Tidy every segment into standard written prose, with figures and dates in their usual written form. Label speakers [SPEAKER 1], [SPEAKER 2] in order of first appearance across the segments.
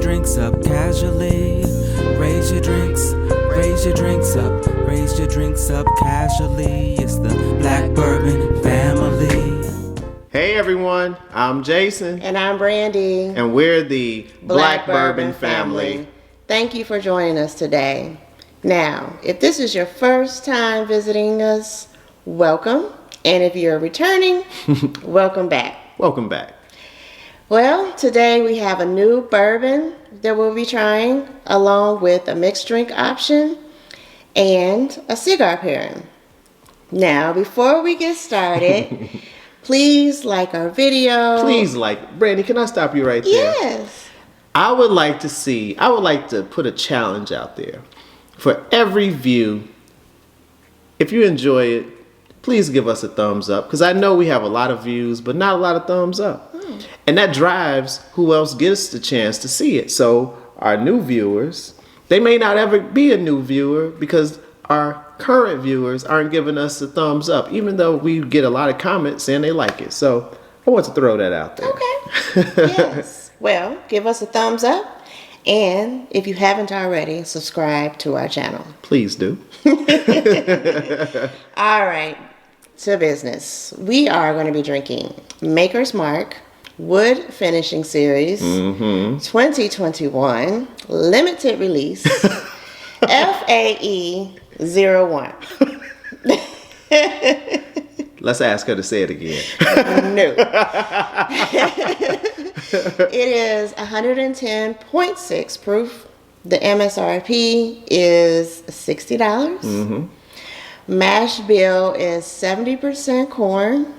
[SPEAKER 1] drinks up casually. Raise your drinks up. Raise your drinks up casually. It's the Black Bourbon family.
[SPEAKER 2] Hey everyone, I'm Jason.
[SPEAKER 3] And I'm Brandy.
[SPEAKER 2] And we're the Black Bourbon family.
[SPEAKER 3] Thank you for joining us today. Now, if this is your first time visiting us, welcome. And if you're returning, welcome back.
[SPEAKER 2] Welcome back.
[SPEAKER 3] Well, today we have a new bourbon that we'll be trying, along with a mixed drink option and a cigar pairing. Now, before we get started, please like our video.
[SPEAKER 2] Please like. Brandy, can I stop you right there?
[SPEAKER 3] Yes.
[SPEAKER 2] I would like to put a challenge out there. For every view, if you enjoy it, please give us a thumbs up. Because I know we have a lot of views, but not a lot of thumbs up. And that drives who else gets the chance to see it. So our new viewers, they may not ever be a new viewer because our current viewers aren't giving us a thumbs up, even though we get a lot of comments saying they like it. So I want to throw that out there.
[SPEAKER 3] Okay. Yes. Well, give us a thumbs up. And if you haven't already, subscribe to our channel.
[SPEAKER 2] Please do.
[SPEAKER 3] All right. To business. We are going to be drinking Maker's Mark Wood Finishing Series 2021 Limited Release FAE-01.
[SPEAKER 2] Let's ask her to say it again.
[SPEAKER 3] No. It is 110.6 proof. The MSRP is $60. Mash bill is 70% corn,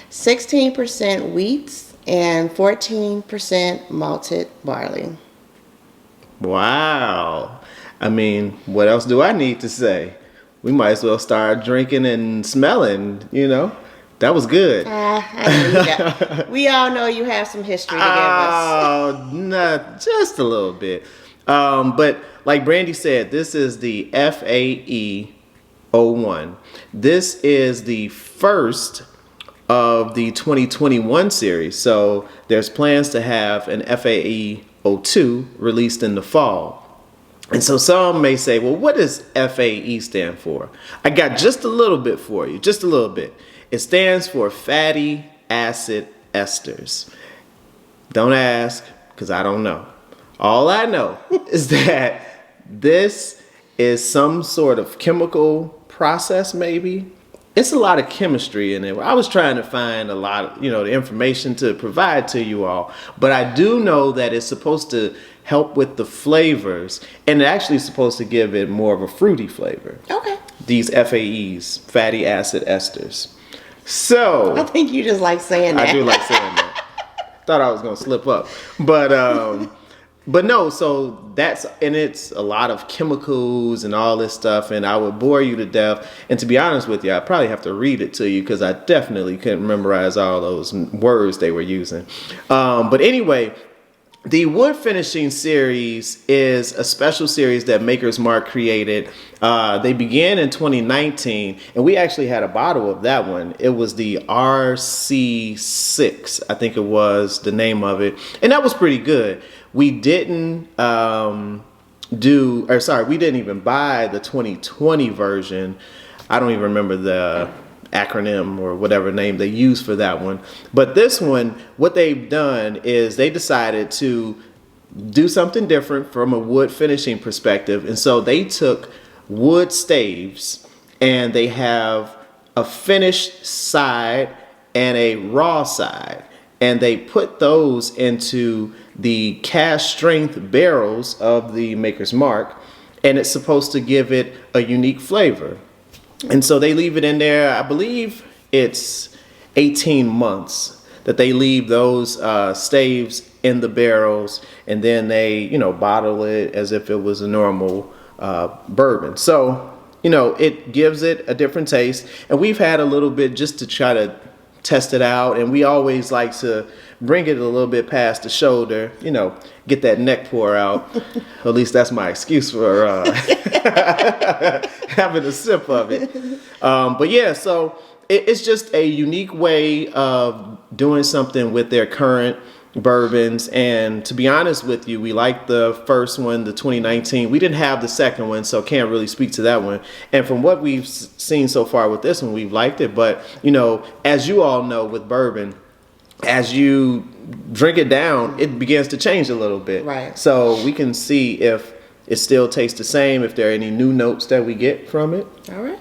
[SPEAKER 3] 16% wheat, and 14% malted barley.
[SPEAKER 2] Wow. I mean, what else do I need to say? We might as well start drinking and smelling, you know. That was good.
[SPEAKER 3] I know we all know you have some history to give us.
[SPEAKER 2] Oh, not just a little bit. But like Brandy said, this is the FAE-01. This is the first of the 2021 series. So there's plans to have an FAE-02 released in the fall. And so some may say, well, what does FAE stand for? I got just a little bit for you, just a little bit. It stands for fatty acid esters. Don't ask, because I don't know. All I know is that this is some sort of chemical process, maybe. It's a lot of chemistry in it. I was trying to find a lot of, the information to provide to you all. But I do know that it's supposed to help with the flavors. And it actually is supposed to give it more of a fruity flavor. Okay. These FAEs, fatty acid esters. So.
[SPEAKER 3] I think you just like saying that.
[SPEAKER 2] I do like saying that. Thought I was going to slip up. But no, so it's a lot of chemicals and all this stuff, and I would bore you to death. And to be honest with you, I probably have to read it to you because I definitely couldn't memorize all those words they were using. But anyway, the Wood Finishing Series is a special series that Maker's Mark created. They began in 2019, and we actually had a bottle of that one. It was the RC6, I think it was the name of it, and that was pretty good. We didn't we didn't even buy the 2020 version. I don't even remember the acronym or whatever name they used for that one. But this one, what they've done is they decided to do something different from a wood finishing perspective. And so they took wood staves and they have a finished side and a raw side. And they put those into the cast strength barrels of the Maker's Mark. And it's supposed to give it a unique flavor. And so they leave it in there, I believe it's 18 months that they leave those staves in the barrels, and then they, bottle it as if it was a normal bourbon. So, it gives it a different taste. And we've had a little bit just to try to test it out, and we always like to bring it a little bit past the shoulder, get that neck pour out. At least that's my excuse for having a sip of it. But yeah, so it's just a unique way of doing something with their current bourbons, and to be honest with you, we liked the first one, the 2019. We didn't have the second one, so can't really speak to that one. And from what we've seen so far with this one, we've liked it. But you know, as you all know with bourbon, as you drink it down, it begins to change a little bit.
[SPEAKER 3] Right.
[SPEAKER 2] So we can see if it still tastes the same, if there are any new notes that we get from it.
[SPEAKER 3] All right.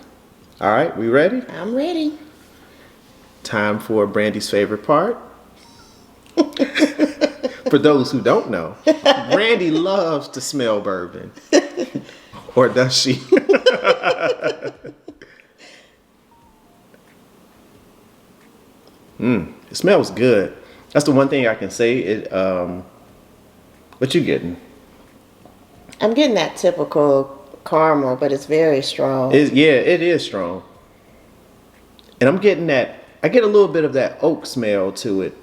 [SPEAKER 2] All right, we ready?
[SPEAKER 3] I'm ready.
[SPEAKER 2] Time for Brandy's favorite part. For those who don't know, Brandy loves to smell bourbon. Or does she? It smells good. That's the one thing I can say. What you getting?
[SPEAKER 3] I'm getting that typical caramel, but it's very strong.
[SPEAKER 2] It is strong. And I'm getting that, I get a little bit of that oak smell to it.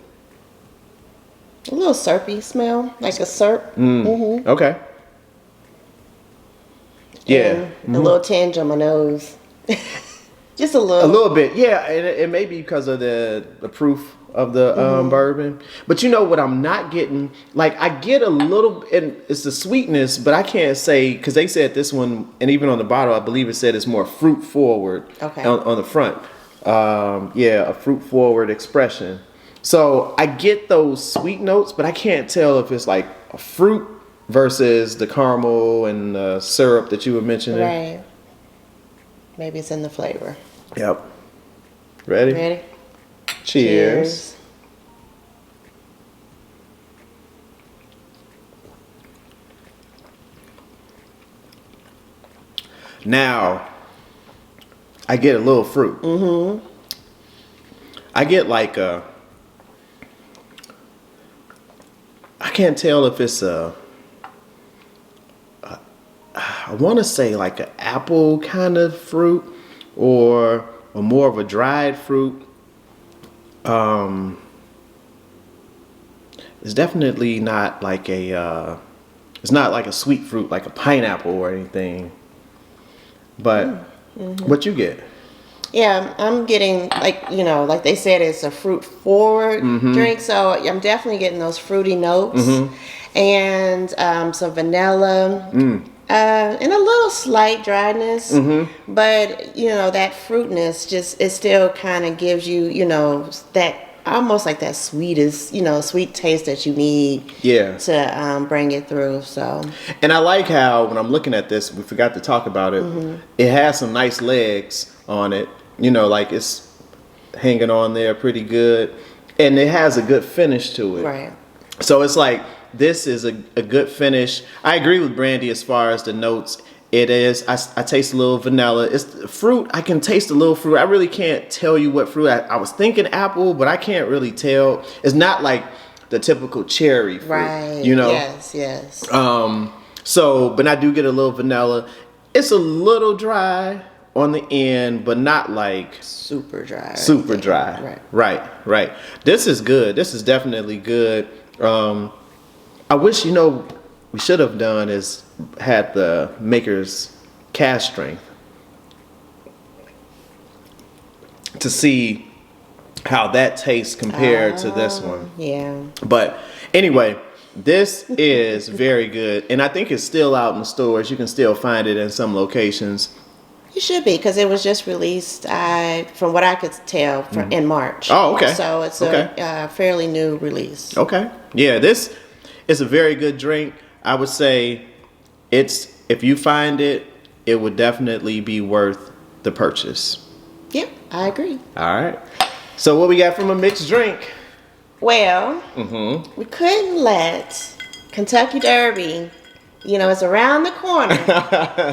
[SPEAKER 3] A little syrupy smell, like a syrup. Mm-hmm.
[SPEAKER 2] Okay. Yeah.
[SPEAKER 3] And a little tinge on my nose. Just a little.
[SPEAKER 2] A little bit, yeah. And it may be because of the proof of the bourbon. But you know what I'm not getting? Like, I get a little, and it's the sweetness, but I can't say, because they said this one, and even on the bottle, I believe it said it's more fruit forward.
[SPEAKER 3] Okay.
[SPEAKER 2] On the front. A fruit forward expression. So I get those sweet notes, but I can't tell if it's like a fruit versus the caramel and the syrup that you were mentioning.
[SPEAKER 3] Right. Maybe it's in the flavor.
[SPEAKER 2] Yep. Ready?
[SPEAKER 3] Ready?
[SPEAKER 2] Cheers. Now, I get a little fruit. Mm-hmm. I get like I can't tell if it's I want to say like an apple kind of fruit or more of a dried fruit. It's definitely not like it's not like a sweet fruit like a pineapple or anything. But what you get?
[SPEAKER 3] Yeah, I'm getting, like they said, it's a fruit forward drink. So I'm definitely getting those fruity notes and some vanilla and a little slight dryness. But, that fruitness it still kind of gives you, that almost like that sweetest, sweet taste that you need to bring it through. So,
[SPEAKER 2] and I like how when I'm looking at this, we forgot to talk about it. It has some nice legs on it. Like it's hanging on there pretty good, and it has a good finish to it.
[SPEAKER 3] Right.
[SPEAKER 2] So it's like this is a good finish. I agree with Brandy as far as the notes. It is. I taste a little vanilla. It's fruit. I can taste a little fruit. I really can't tell you what fruit. I was thinking apple, but I can't really tell. It's not like the typical cherry fruit.
[SPEAKER 3] Right. Yes.
[SPEAKER 2] So, but I do get a little vanilla. It's a little dry on the end, but not like
[SPEAKER 3] super dry.
[SPEAKER 2] Super dry. Right. This is good. This is definitely good. I wish, we should have done is had the maker's cask strength to see how that tastes compared to this one.
[SPEAKER 3] Yeah.
[SPEAKER 2] But anyway, this is very good, and I think it's still out in the stores. You can still find it in some locations.
[SPEAKER 3] You should be, because it was just released, from what I could tell, in March.
[SPEAKER 2] Oh, okay.
[SPEAKER 3] So it's a fairly new release.
[SPEAKER 2] Okay. Yeah, this is a very good drink. I would say if you find it, it would definitely be worth the purchase.
[SPEAKER 3] Yep, I agree.
[SPEAKER 2] All right. So what we got from a mixed drink?
[SPEAKER 3] Well, we couldn't let Kentucky Derby, it's around the corner.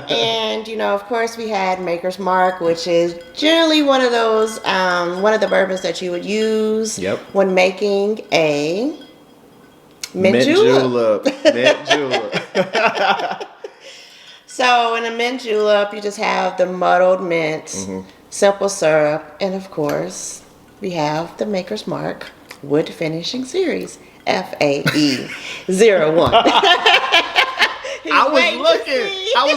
[SPEAKER 3] And, of course, we had Maker's Mark, which is generally one of those, one of the bourbons that you would use when making a mint julep.
[SPEAKER 2] Mint julep.
[SPEAKER 3] So in a mint julep, you just have the muddled mint, simple syrup, and of course, we have the Maker's Mark Wood Finishing Series, FAE-01. I
[SPEAKER 2] was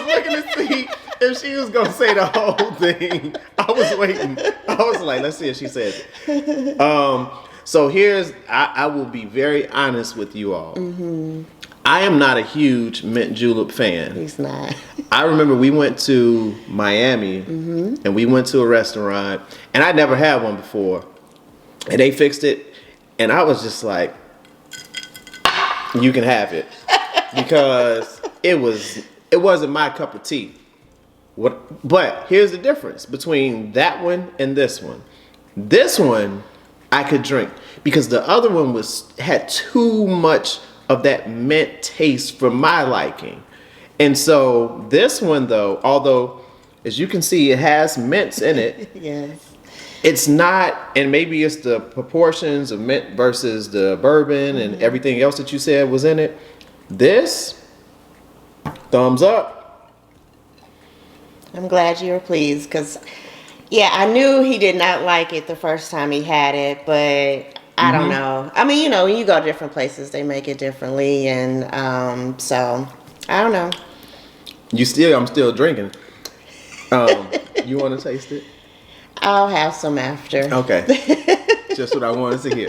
[SPEAKER 2] looking to see if she was gonna say the whole thing. I was waiting. I was like, let's see if she said it. So I will be very honest with you all. I am not a huge mint julep fan.
[SPEAKER 3] He's not.
[SPEAKER 2] I remember we went to Miami and we went to a restaurant and I never had one before. And they fixed it and I was just like, you can have it. Because it wasn't my cup of tea. But here's the difference between that one and this one. This one I could drink because the other one had too much of that mint taste for my liking. And so this one though, although as you can see it has mints in it,
[SPEAKER 3] Yes.
[SPEAKER 2] it's not, and maybe it's the proportions of mint versus the bourbon and everything else that you said was in it. This, thumbs up.
[SPEAKER 3] I'm glad you were pleased because, yeah, I knew he did not like it the first time he had it, but I don't know. I mean, when you go to different places, they make it differently, and so I don't know.
[SPEAKER 2] I'm still drinking. You want to taste it?
[SPEAKER 3] I'll have some after.
[SPEAKER 2] Okay. Just what I wanted to hear.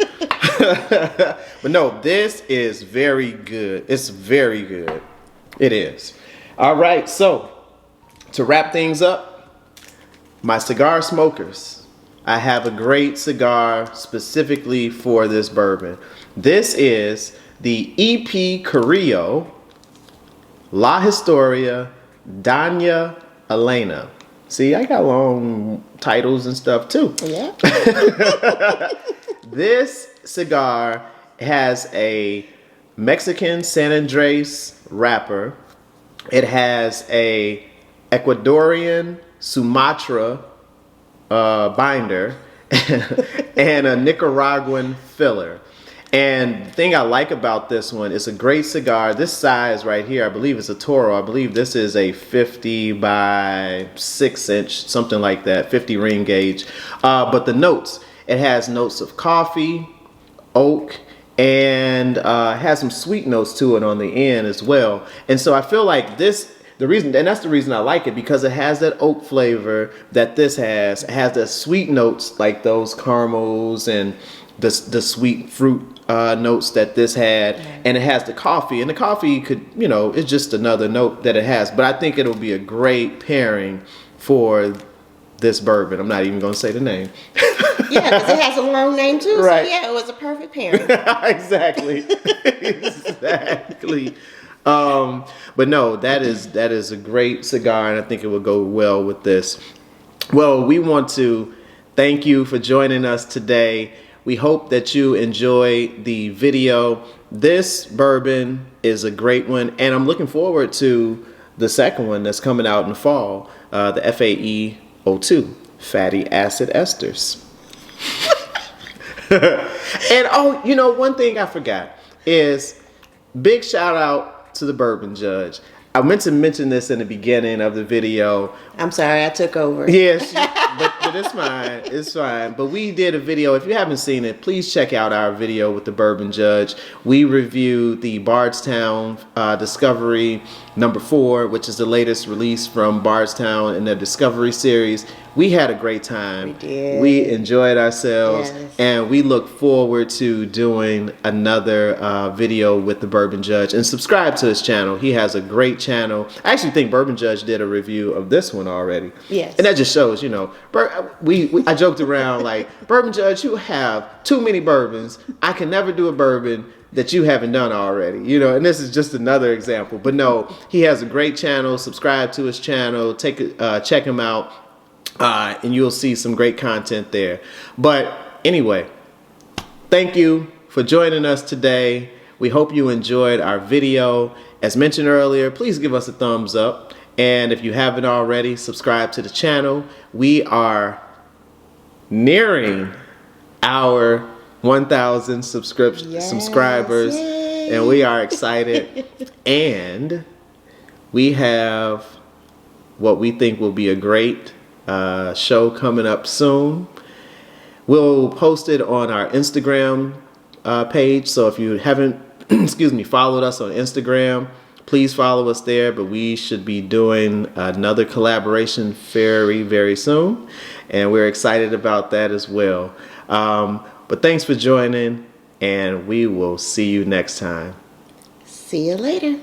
[SPEAKER 2] But no, this is very good. It's very good. It is. All right. So to wrap things up, my cigar smokers, I have a great cigar specifically for this bourbon. This is the EP Carillo La Historia Dona Elena. See, I got long titles and stuff too.
[SPEAKER 3] Yeah.
[SPEAKER 2] This cigar has a Mexican San Andres wrapper. It has a Ecuadorian Sumatra binder and a Nicaraguan filler. And the thing I like about this one, it's a great cigar. This size right here, I believe it's a Toro. I believe this is a 50 by 6 inch, something like that, 50 ring gauge. But the notes, it has notes of coffee, oak, and has some sweet notes to it on the end as well. And so I feel like that's the reason I like it, because it has that oak flavor that this has. It has the sweet notes like those caramels and the sweet fruit notes that this had, and it has the coffee, and the coffee could, it's just another note that it has. But I think it'll be a great pairing for this bourbon. I'm not even going to say the name.
[SPEAKER 3] Yeah, because it has a long name too.
[SPEAKER 2] Right.
[SPEAKER 3] So yeah, it was a perfect pairing.
[SPEAKER 2] Exactly. Exactly. But no, that is a great cigar, and I think it will go well with this. Well, we want to thank you for joining us today. We hope that you enjoy the video. This bourbon is a great one, and I'm looking forward to the second one that's coming out in the fall, the FAE-02, fatty acid esters. And one thing I forgot is big shout out to the bourbon judge. I meant to mention this in the beginning of the video.
[SPEAKER 3] I'm sorry, I took over.
[SPEAKER 2] Yes, but it's fine. It's fine. But we did a video. If you haven't seen it, please check out our video with the bourbon judge. We reviewed the Bardstown Discovery number 4, which is the latest release from Bardstown in the Discovery series. We had a great time.
[SPEAKER 3] We did.
[SPEAKER 2] We enjoyed ourselves.
[SPEAKER 3] Yes.
[SPEAKER 2] And we look forward to doing another video with the Bourbon Judge. And subscribe to his channel. He has a great channel. I actually think Bourbon Judge did a review of this one already.
[SPEAKER 3] Yes.
[SPEAKER 2] And that just shows, I joked around like, Bourbon Judge, you have too many bourbons. I can never do a bourbon that you haven't done already, and this is just another example. But no, he has a great channel. Subscribe to his channel. Check him out. And you'll see some great content there. But anyway, thank you for joining us today. We hope you enjoyed our video. As mentioned earlier, please give us a thumbs up. And if you haven't already, subscribe to the channel. We are nearing our 1,000 subscribers.
[SPEAKER 3] Yay.
[SPEAKER 2] And we are excited. And we have what we think will be a great show coming up soon. We'll post it on our Instagram page. So if you haven't, followed us on Instagram, please follow us there. But we should be doing another collaboration very, very soon, and we're excited about that as well. But thanks for joining, and we will see you next time.
[SPEAKER 3] See you later.